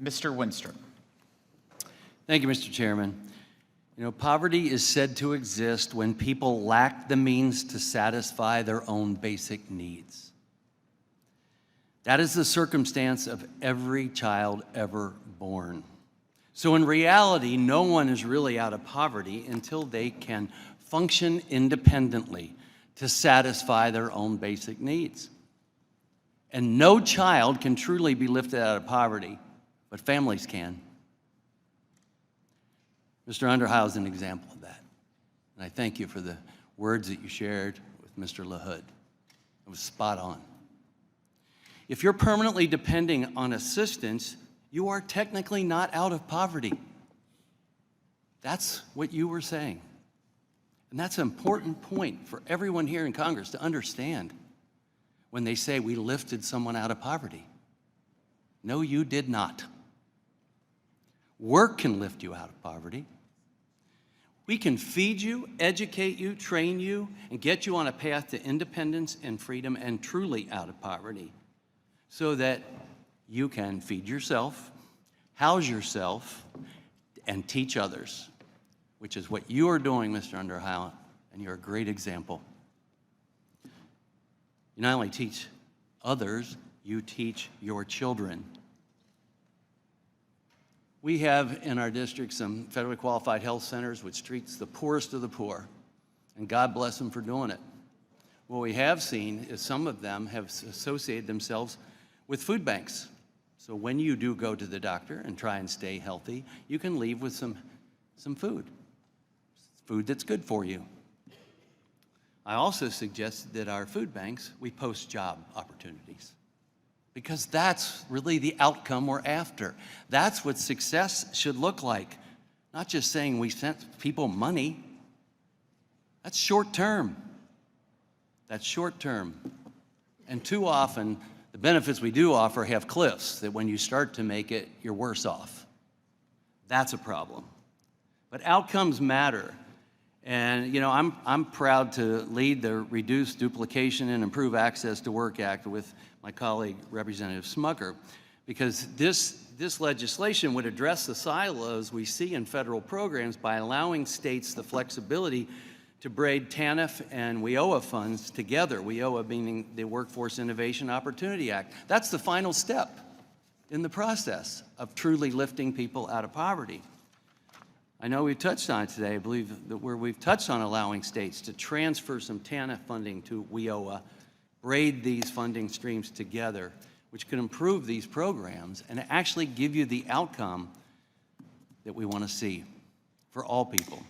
Mr. Wenstrup. Thank you, Mr. Chairman. You know, poverty is said to exist when people lack the means to satisfy their own basic needs. That is the circumstance of every child ever born. So in reality, no one is really out of poverty until they can function independently to satisfy their own basic needs. And no child can truly be lifted out of poverty, but families can. Mr. Underhill is an example of that. And I thank you for the words that you shared with Mr. LaHood. It was spot on. If you're permanently depending on assistance, you are technically not out of poverty. That's what you were saying. And that's an important point for everyone here in Congress to understand when they say we lifted someone out of poverty. No, you did not. Work can lift you out of poverty. We can feed you, educate you, train you, and get you on a path to independence and freedom and truly out of poverty so that you can feed yourself, house yourself, and teach others, which is what you are doing, Mr. Underhill, and you're a great example. You not only teach others, you teach your children. We have in our district some federally qualified health centers which treats the poorest of the poor, and God bless them for doing it. What we have seen is some of them have associated themselves with food banks. So when you do go to the doctor and try and stay healthy, you can leave with some food that's good for you. I also suggested that our food banks, we post job opportunities, because that's really the outcome we're after. That's what success should look like. Not just saying we sent people money. That's short term. That's short term. And too often, the benefits we do offer have cliffs that when you start to make it, you're worse off. That's a problem. But outcomes matter. And you know, I'm proud to lead the Reduce Duplication and Improve Access to Work Act with my colleague, Representative Smucker, because this legislation would address the silos we see in federal programs by allowing states the flexibility to braid TANF and WIOA funds together, WIOA meaning the Workforce Innovation Opportunity Act. That's the final step in the process of truly lifting people out of poverty. I know we've touched on it today. I believe that we've touched on allowing states to transfer some TANF funding to WIOA, braid these funding streams together, which could improve these programs and actually give you the outcome that we want to see for all people.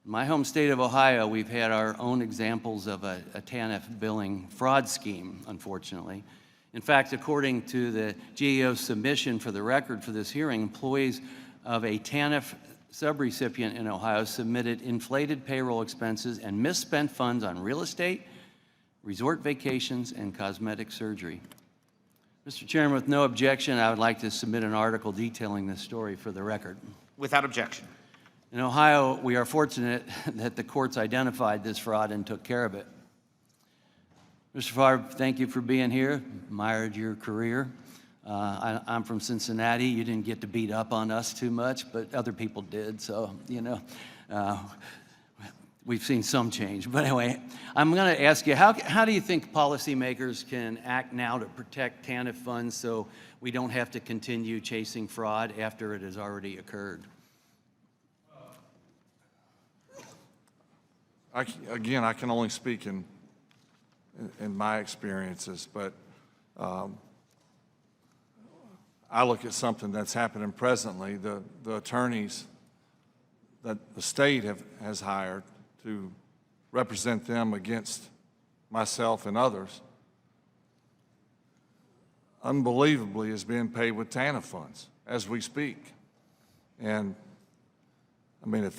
In my home state of Ohio, we've had our own examples of a TANF billing fraud scheme, unfortunately. In fact, according to the GAO submission for the record for this hearing, employees of a TANF subrecipient in Ohio submitted inflated payroll expenses and misspent funds on real estate, resort vacations, and cosmetic surgery. Mr. Chairman, with no objection, I would like to submit an article detailing this story for the record. Without objection. In Ohio, we are fortunate that the courts identified this fraud and took care of it. Mr. Favre, thank you for being here. Admired your career. I'm from Cincinnati. You didn't get to beat up on us too much, but other people did, so, you know, we've seen some change. But anyway, I'm going to ask you, how do you think policymakers can act now to protect TANF funds so we don't have to continue chasing fraud after it has already occurred? Again, I can only speak in my experiences, but I look at something that's happening presently. The attorneys that the state has hired to represent them against myself and others, unbelievably, is being paid with TANF funds as we speak. And I mean,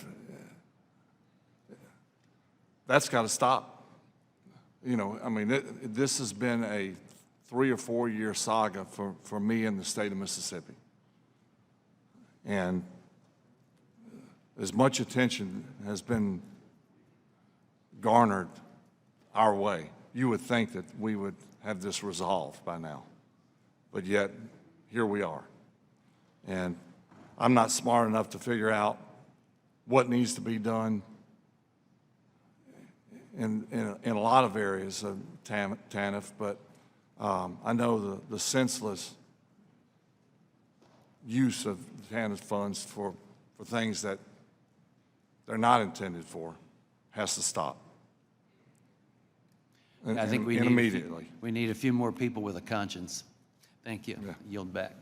that's got to stop. You know, I mean, this has been a 3 or 4 year saga for me in the state of Mississippi. And as much attention has been garnered our way, you would think that we would have this resolved by now. But yet, here we are. And I'm not smart enough to figure out what needs to be done in a lot of areas of TANF, but I know the senseless use of TANF funds for things that they're not intended for has to stop. I think we and need immediately. we need a few more people with a conscience. Thank you. Yeah. Yield back.